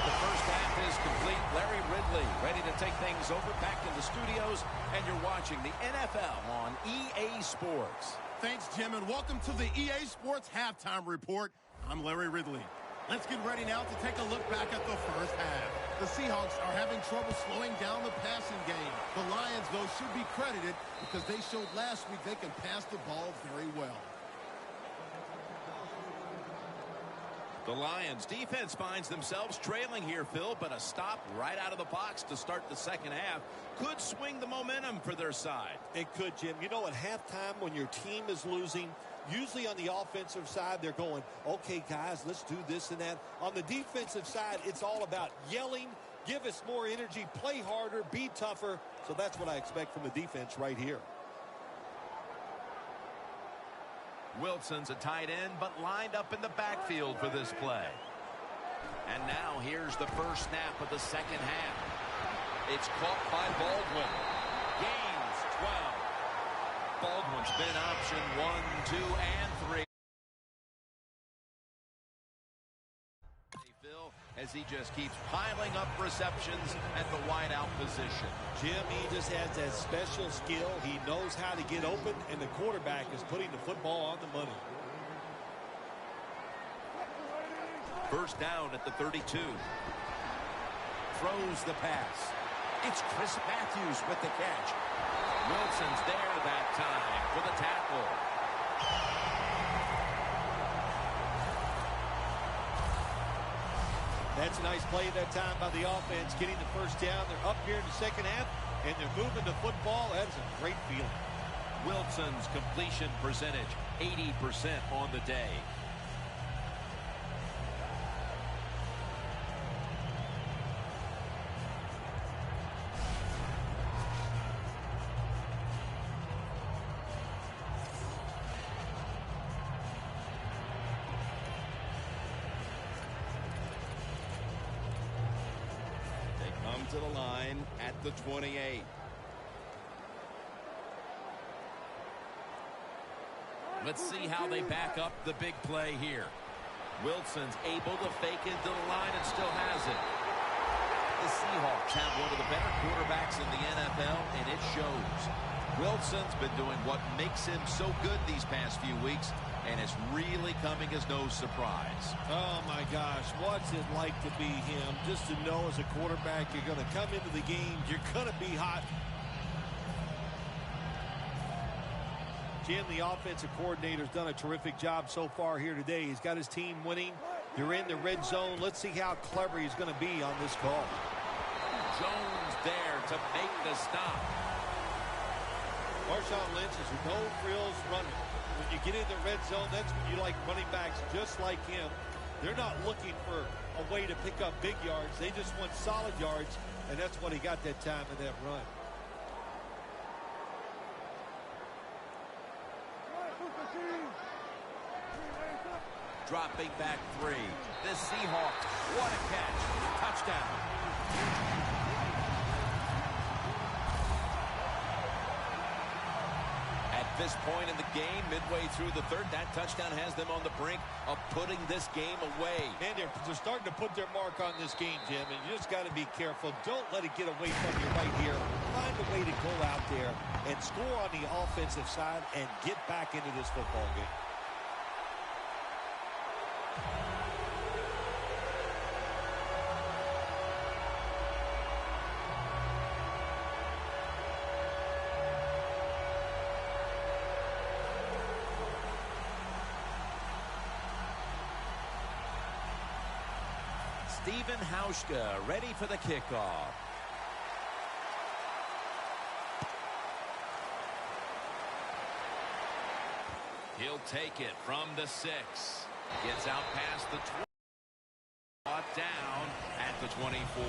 The first half is complete. Larry Ridley ready to take things over back in the studios, and you're watching the NFL on EA Sports. Thanks, Jim, and welcome to the EA Sports Halftime Report. I'm Larry Ridley. Let's get ready now to take a look back at the first half. The Seahawks are having trouble slowing down the passing game. The Lions, though, should be credited because they showed last week they can pass the ball very well. The Lions defense finds themselves trailing here, Phil, but a stop right out of the box to start the second half could swing the momentum for their side. It could, Jim. You know, at halftime when your team is losing, usually on the offensive side, they're going, okay, guys, let's do this and that. On the defensive side, it's all about yelling, give us more energy, play harder, be tougher. So that's what I expect from the defense right here. Wilson's a tight end, but lined up in the backfield for this play. And now here's the first snap of the second half. It's caught by Baldwin. Gains 12. Baldwin's been option 1, 2, and 3. Phil, as he just keeps piling up receptions at the wideout position. Jim, he just has that special skill. He knows how to get open, and the quarterback is putting the football on the money. First down at the 32. Throws the pass. It's Chris Matthews with the catch. Wilson's there that time for the tackle. That's a nice play that time by the offense, getting the first down. They're up here in the second half, and they're moving the football. That is a great feeling. Wilson's completion percentage, 80% on the day. To the line at the 28. Let's see how they back up the big play here. Wilson's able to fake into the line and still has it. The Seahawks have one of the better quarterbacks in the NFL, and it shows. Wilson's been doing what makes him so good these past few weeks, and it's really coming as no surprise. Oh, my gosh. What's it like to be him? Just to know as a quarterback you're going to come into the game, you're going to be hot. Jim, the offensive coordinator's done a terrific job so far here today. He's got his team winning. They're in the red zone. Let's see how clever he's going to be on this call. Jones there to make the stop. Marshawn Lynch is a no-frills runner. When you get in the red zone, that's when you like running backs just like him. They're not looking for a way to pick up big yards. They just want solid yards, and that's what he got that time in that run. Dropping back 3. The Seahawks, what a catch. Touchdown. At this point in the game, midway through the third, that touchdown has them on the brink of putting this game away. And they're starting to put their mark on this game, Jim, and you just got to be careful. Don't let it get away from you right here. Find a way to go out there and score on the offensive side and get back into this football game. Steven Hauschka ready for the kickoff. He'll take it from the 6. Gets out past the 20. Brought down at the 24.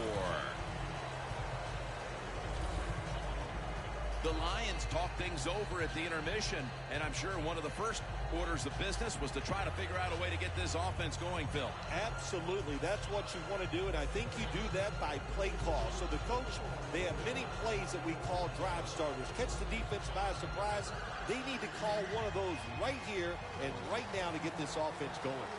The Lions talk things over at the intermission, and I'm sure one of the first orders of business was to try to figure out a way to get this offense going, Phil. Absolutely. That's what you want to do, and I think you do that by play call. So the coach, they have many plays that we call drive starters. Catch the defense by surprise. They need to call one of those right here and right now to get this offense going.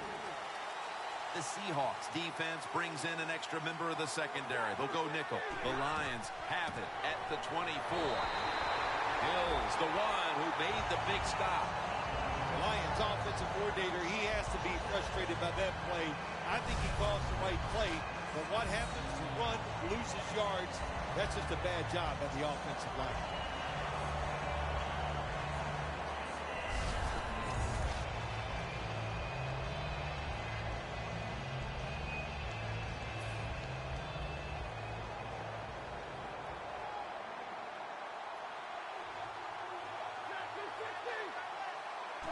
The Seahawks defense brings in an extra member of the secondary. They'll go nickel. The Lions have it at the 24. Hill's the one who made the big stop. The Lions offensive coordinator, he has to be frustrated by that play. I think he calls the right play, but what happens to run, loses yards, that's just a bad job by the offensive line.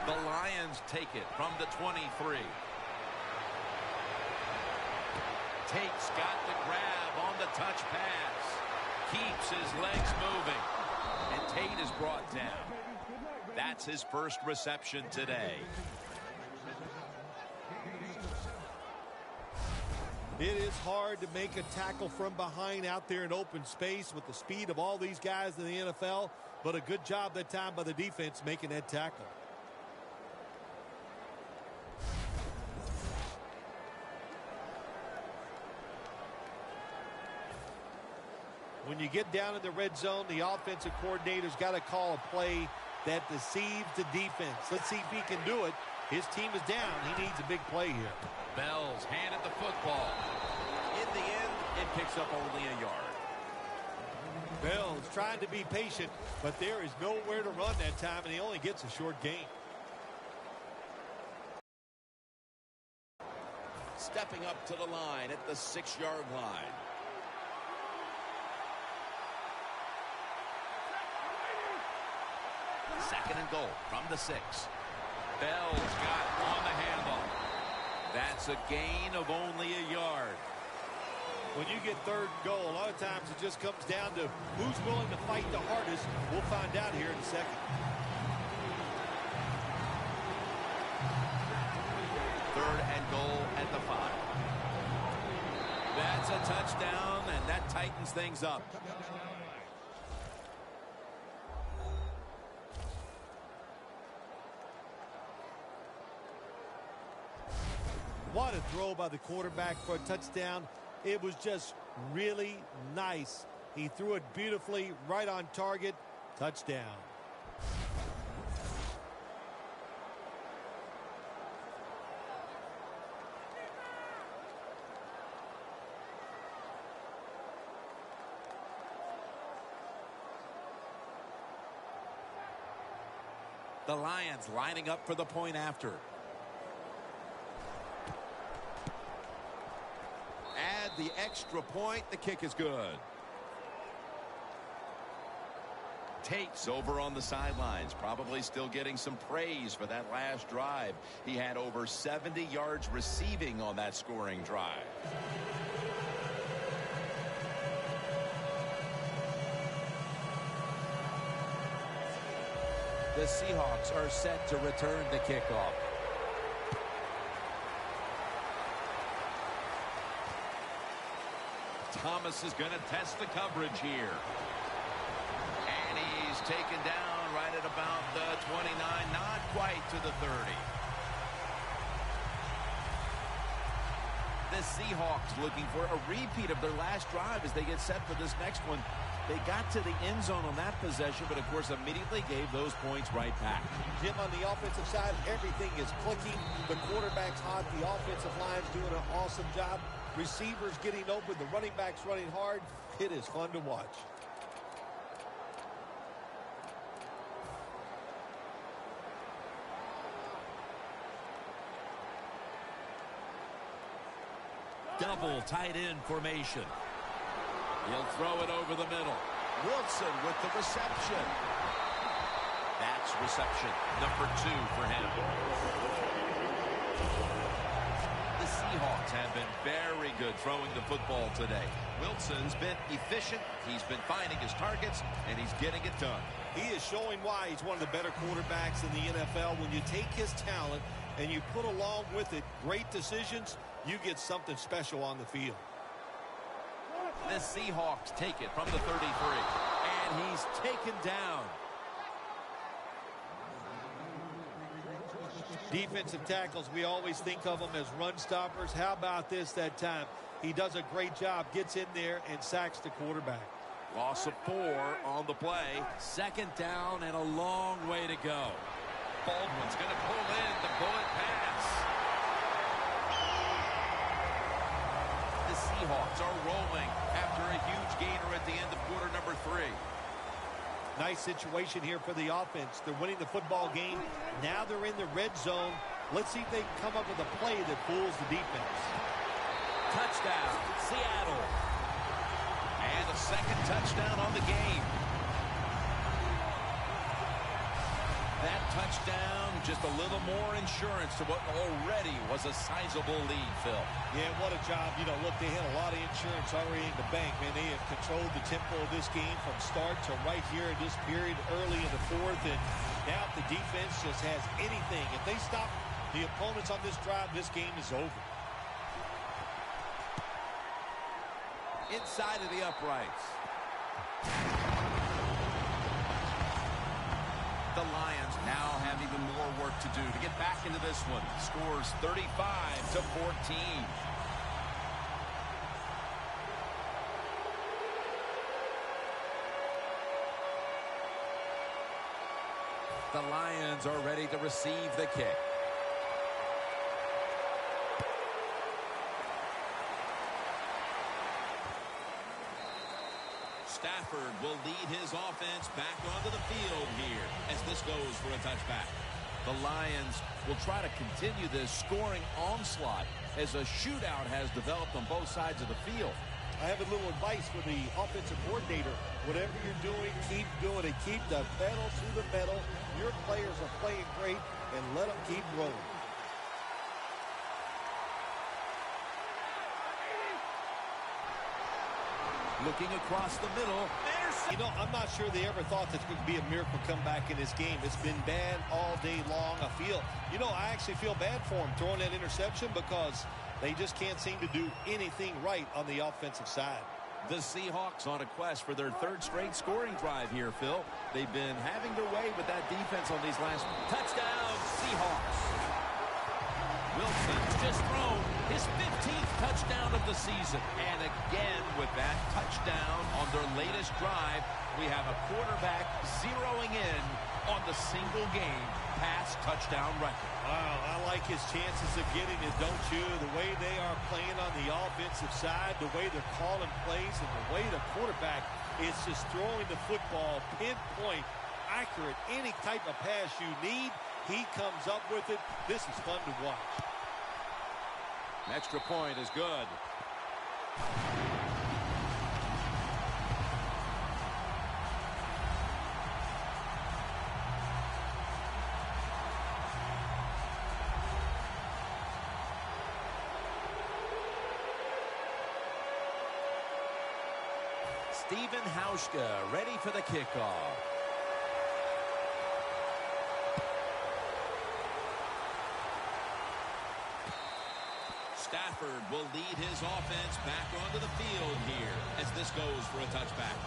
The Lions take it from the 23. Tate's got the grab on the touch pass. Keeps his legs moving. And Tate is brought down. That's his first reception today. It is hard to make a tackle from behind out there in open space with the speed of all these guys in the NFL, but a good job that time by the defense making that tackle. When you get down in the red zone, the offensive coordinator's got to call a play that deceives the defense. Let's see if he can do it. His team is down. He needs a big play here. Bell's handed the football. In the end, it picks up only a yard. Bell's trying to be patient, but there is nowhere to run that time, and he only gets a short gain. Stepping up to the line at the 6-yard line. Second and goal from the 6. Bell's got on the handle. That's a gain of only a yard. When you get third and goal, a lot of times it just comes down to who's willing to fight the hardest. We'll find out here in a second. Third and goal at the 5. That's a touchdown, and that tightens things up. What a throw by the quarterback for a touchdown. It was just really nice. He threw it beautifully, right on target. Touchdown. The Lions lining up for the point after. Add the extra point. The kick is good. Tate's over on the sidelines, probably still getting some praise for that last drive. He had over 70 yards receiving on that scoring drive. The Seahawks are set to return the kickoff. Thomas is going to test the coverage here. And he's taken down right at about the 29, not quite to the 30. The Seahawks looking for a repeat of their last drive as they get set for this next one. They got to the end zone on that possession, but of course immediately gave those points right back. Jim, on the offensive side, everything is clicking. The quarterback's hot. The offensive line's doing an awesome job. Receivers getting open. The running backs running hard. It is fun to watch. Double tight end formation. He'll throw it over the middle. Wilson with the reception. That's reception number 2 for him. The Seahawks have been very good throwing the football today. Wilson's been efficient. He's been finding his targets, and he's getting it done. He is showing why he's one of the better quarterbacks in the NFL. When you take his talent and you put along with it great decisions, you get something special on the field. The Seahawks take it from the 33, and he's taken down. Defensive tackles, we always think of them as run stoppers. How about this that time? He does a great job, gets in there, and sacks the quarterback. Loss of 4 on the play. Second down and a long way to go. Baldwin's going to pull in the bullet pass. The Seahawks are rolling after a huge gainer at the end of quarter number 3. Nice situation here for the offense. They're winning the football game. Now they're in the red zone. Let's see if they can come up with a play that fools the defense. Touchdown, Seattle. And a second touchdown on the game. That touchdown, just a little more insurance to what already was a sizable lead, Phil. Yeah, what a job. You know, look, they had a lot of insurance already in the bank, man. They have controlled the tempo of this game from start to right here in this period early in the fourth. And now if the defense just has anything, if they stop the opponents on this drive, this game is over. Inside of the uprights. The Lions now have even more work to do to get back into this one. Scores 35-14. The Lions are ready to receive the kick. Stafford will lead his offense back onto the field here as this goes for a touchback. The Lions will try to continue this scoring onslaught as a shootout has developed on both sides of the field. I have a little advice for the offensive coordinator. Whatever you're doing, keep doing it. Keep the pedal to the metal. Your players are playing great, and let them keep rolling. Looking across the middle. You know, I'm not sure they ever thought this would be a miracle comeback in this game. It's been bad all day long. I actually feel bad for them throwing that interception because they just can't seem to do anything right on the offensive side. The Seahawks on a quest for their third straight scoring drive here, Phil. They've been having their way with that defense on these last touchdown Seahawks. Wilson's just thrown his 15th touchdown of the season. And again, with that touchdown on their latest drive, we have a quarterback zeroing in on the single-game pass touchdown record. Wow, I like his chances of getting it, don't you? The way they are playing on the offensive side, the way they're calling plays, and the way the quarterback is just throwing the football pinpoint, accurate, any type of pass you need. He comes up with it. This is fun to watch. An extra point is good. Steven Hauschka ready for the kickoff. Stafford will lead his offense back onto the field here as this goes for a touchback.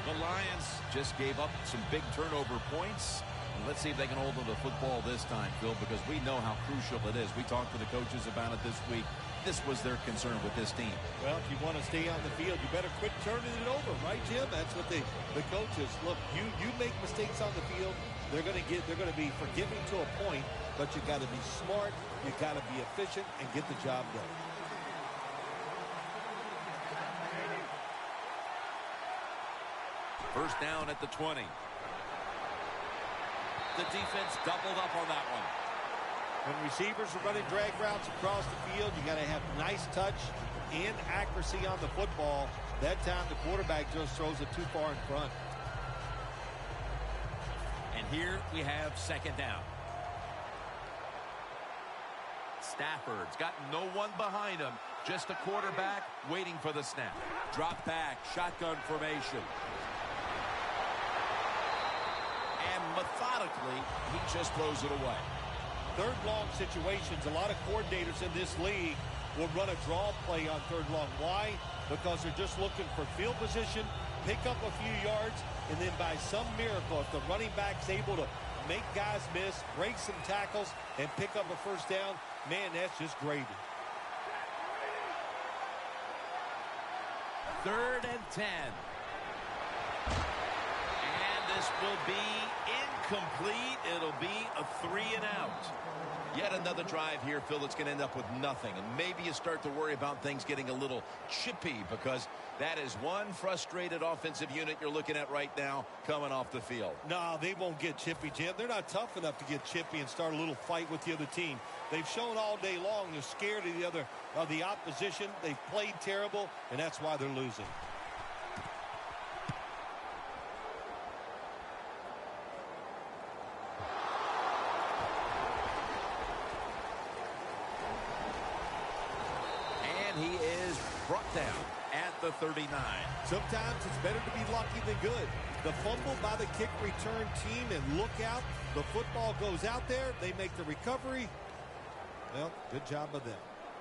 The Lions just gave up some big turnover points. And let's see if they can hold on to the football this time, Phil, because we know how crucial it is. We talked to the coaches about it this week. This was their concern with this team. Well, if you want to stay on the field, you better quit turning it over, right, Jim? That's what the coaches look. You make mistakes on the field, they're going to be forgiving to a point, but you got to be smart, you got to be efficient, and get the job done. First down at the 20. The defense doubled up on that one. When receivers are running drag routes across the field, you got to have nice touch and accuracy on the football. That time the quarterback just throws it too far in front. And here we have second down. Stafford's got no one behind him, just a quarterback waiting for the snap. Drop back, shotgun formation. And methodically, he just throws it away. Third long situations, a lot of coordinators in this league will run a draw play on third long. Why? Because they're just looking for field position, pick up a few yards, and then by some miracle, if the running back's able to make guys miss, break some tackles, and pick up a first down. Man, that's just gravy. 3rd and 10. And this will be incomplete. It'll be a 3 and out. Yet another drive here, Phil, that's going to end up with nothing. And maybe you start to worry about things getting a little chippy, because that is one frustrated offensive unit you're looking at right now coming off the field. No, they won't get chippy, Jim. They're not tough enough to get chippy and start a little fight with the other team. They've shown all day long they're scared of the opposition. They've played terrible, and that's why they're losing. He is brought down at the 39. Sometimes it's better to be lucky than good. The fumble by the kick return team, and look out. The football goes out there. They make the recovery. Well, good job of them.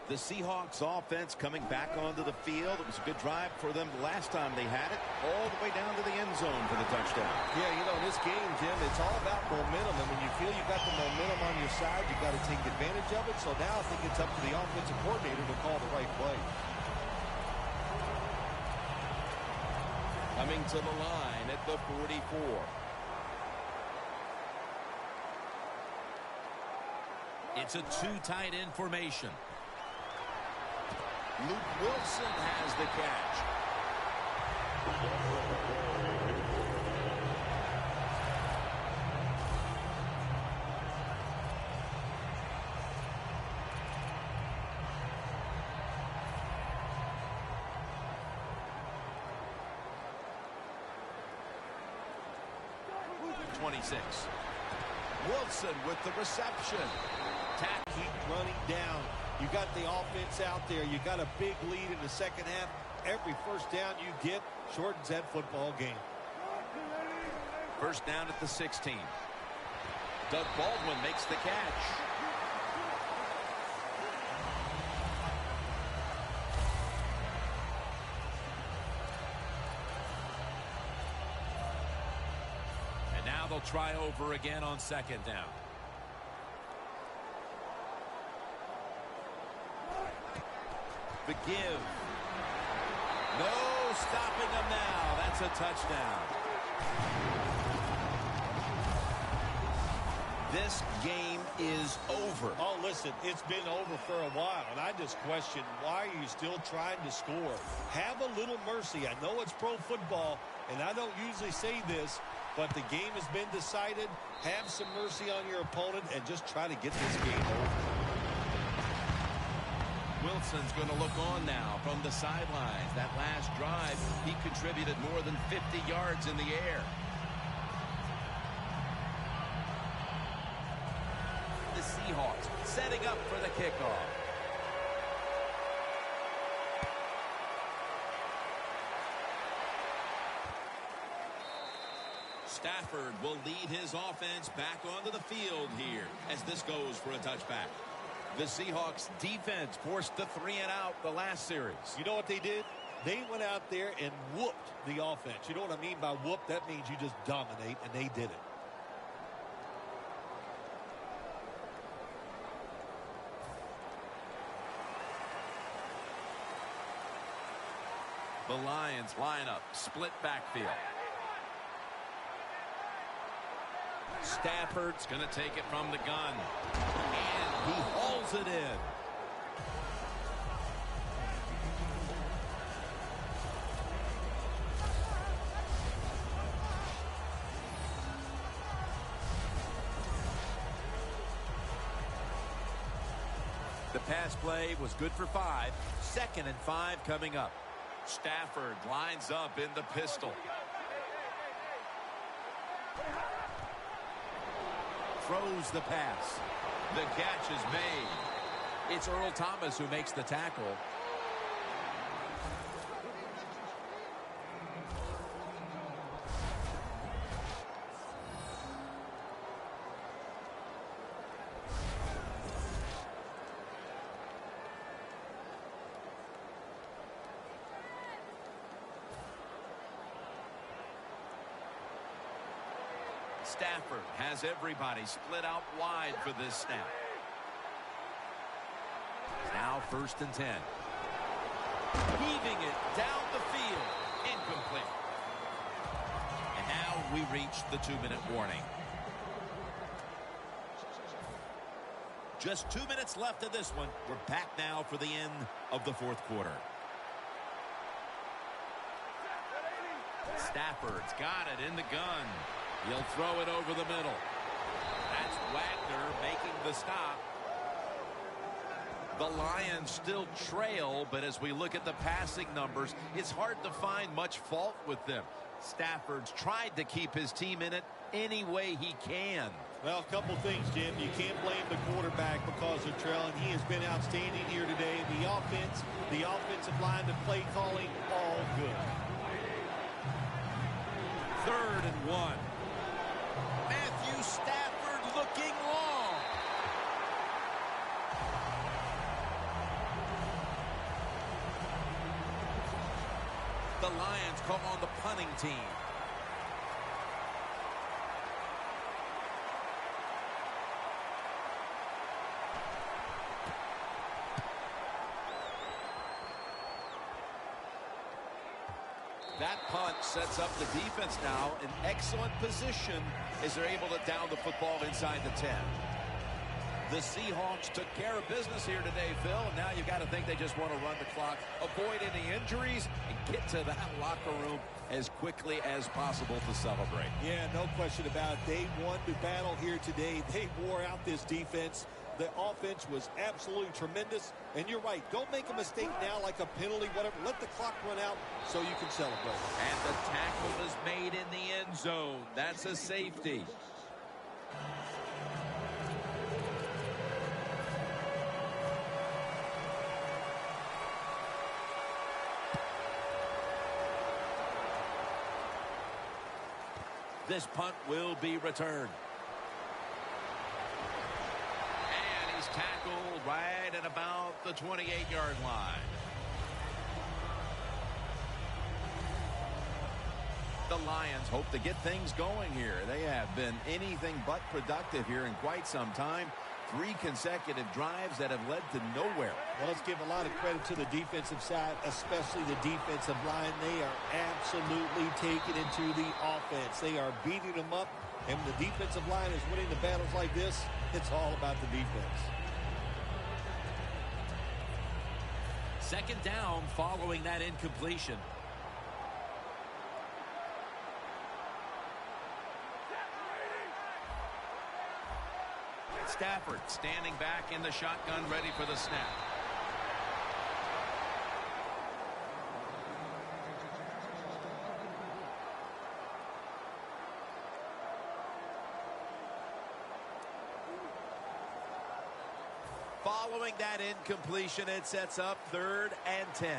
The Seahawks offense coming back onto the field. It was a good drive for them the last time they had it, all the way down to the end zone for the touchdown. Yeah, you know, this game, Jim, it's all about momentum. And when you feel you've got the momentum on your side, you've got to take advantage of it. So now I think it's up to the offensive coordinator to call the right play. Coming to the line at the 44. It's a 2 tight end formation. Luke Wilson has the catch. Wilson with the reception. Keep running down. You got the offense out there. You got a big lead in the second half. Every first down you get shortens that football game. First down at the 16. Doug Baldwin makes the catch. And now they'll try over again on second down. The give. No stopping them now. That's a touchdown. This game is over. Oh, listen, it's been over for a while, and I just question, why are you still trying to score? Have a little mercy. I know it's pro football, and I don't usually say this, but the game has been decided. Have some mercy on your opponent and just try to get this game over. Wilson's going to look on now from the sidelines. That last drive, he contributed more than 50 yards in the air. The Seahawks setting up for the kickoff. Stafford will lead his offense back onto the field here as this goes for a touchback. The Seahawks defense forced the 3 and out the last series. You know what they did? They went out there and whooped the offense. You know what I mean by whoop? That means you just dominate, and they did it. The Lions line up, split backfield. Stafford's going to take it from the gun. And he hauls it in. The pass play was good for 5. 2nd and 5 coming up. Stafford lines up in the pistol. Throws the pass. The catch is made. It's Earl Thomas who makes the tackle. Stafford has everybody split out wide for this snap. Now 1st and 10. Heaving it down the field. Incomplete. And now we reach the 2-minute warning. Just 2 minutes left of this one. We're back now for the end of the 4th quarter. Stafford's got it in the gun. He'll throw it over the middle. That's Wagner making the stop. The Lions still trail, but as we look at the passing numbers, it's hard to find much fault with them. Stafford's tried to keep his team in it any way he can. Well, a couple things, Jim. You can't blame the quarterback because they're trailing. He has been outstanding here today. The offense, the offensive line, the play calling, all good. 3rd and 1. Matthew Stafford looking long. The Lions call on the punting team. That punt sets up the defense now in excellent position as they're able to down the football inside the 10. The Seahawks took care of business here today, Phil. And now you've got to think they just want to run the clock, avoid any injuries, and get to that locker room as quickly as possible to celebrate. Yeah, no question about it. They won the battle here today. They wore out this defense. The offense was absolutely tremendous. And you're right. Don't make a mistake now like a penalty, whatever. Let the clock run out so you can celebrate. And the tackle is made in the end zone. That's a safety. This punt will be returned. And he's tackled right at about the 28-yard line. The Lions hope to get things going here. They have been anything but productive here in quite some time. 3 consecutive drives that have led to nowhere. Well, let's give a lot of credit to the defensive side, especially the defensive line. They are absolutely taking it to the offense. They are beating them up, and when the defensive line is winning the battles like this, it's all about the defense. 2nd down following that incompletion. Stafford standing back in the shotgun, ready for the snap. Following that incompletion, it sets up 3rd and 10.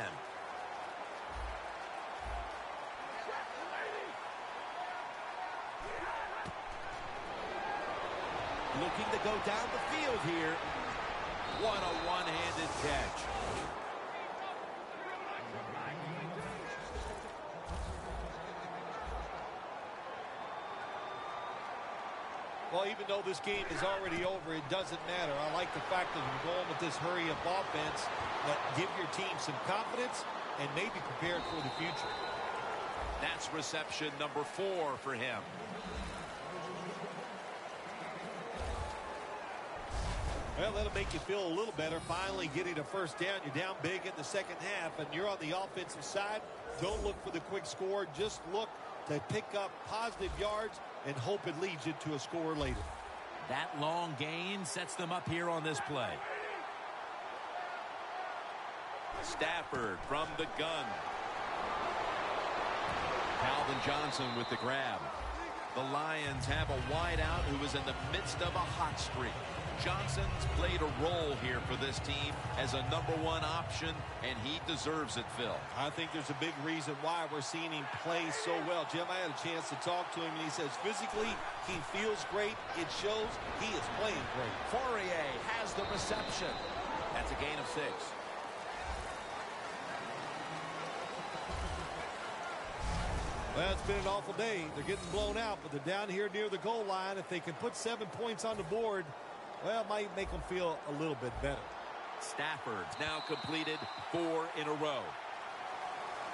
Looking to go down the field here. What a one-handed catch. Well, even though this game is already over, it doesn't matter. I like the fact that we're going with this hurry-up offense that give your team some confidence and maybe prepared for the future. That's reception number 4 for him. Well, that'll make you feel a little better. Finally getting a first down. You're down big in the second half, and you're on the offensive side. Don't look for the quick score. Just look to pick up positive yards and hope it leads you to a score later. That long gain sets them up here on this play. Stafford from the gun. Calvin Johnson with the grab. The Lions have a wideout who is in the midst of a hot streak. Johnson's played a role here for this team as a #1 option, and he deserves it, Phil. I think there's a big reason why we're seeing him play so well. Jim, I had a chance to talk to him, and he says physically he feels great. It shows he is playing great. Fourier has the reception. That's a gain of 6. Well, it's been an awful day. They're getting blown out, but they're down here near the goal line. If they can put 7 points on the board, well, it might make them feel a little bit better. Stafford's now completed 4 in a row.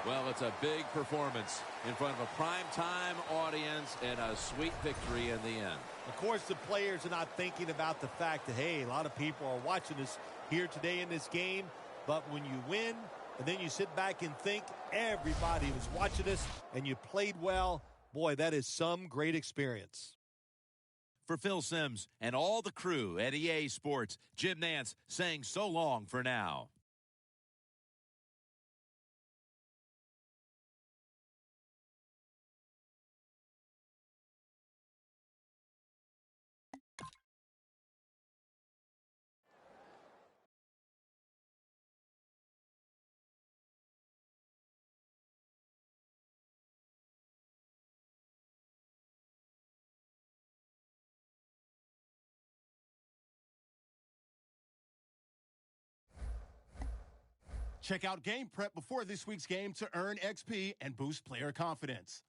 Well, it's a big performance in front of a primetime audience and a sweet victory in the end. Of course, the players are not thinking about the fact that, hey, a lot of people are watching us here today in this game. But when you win and then you sit back and think everybody was watching us and you played well, boy, that is some great experience. For Phil Simms and all the crew at EA Sports, Jim Nantz saying so long for now. Check out Game Prep before this week's game to earn XP and boost player confidence.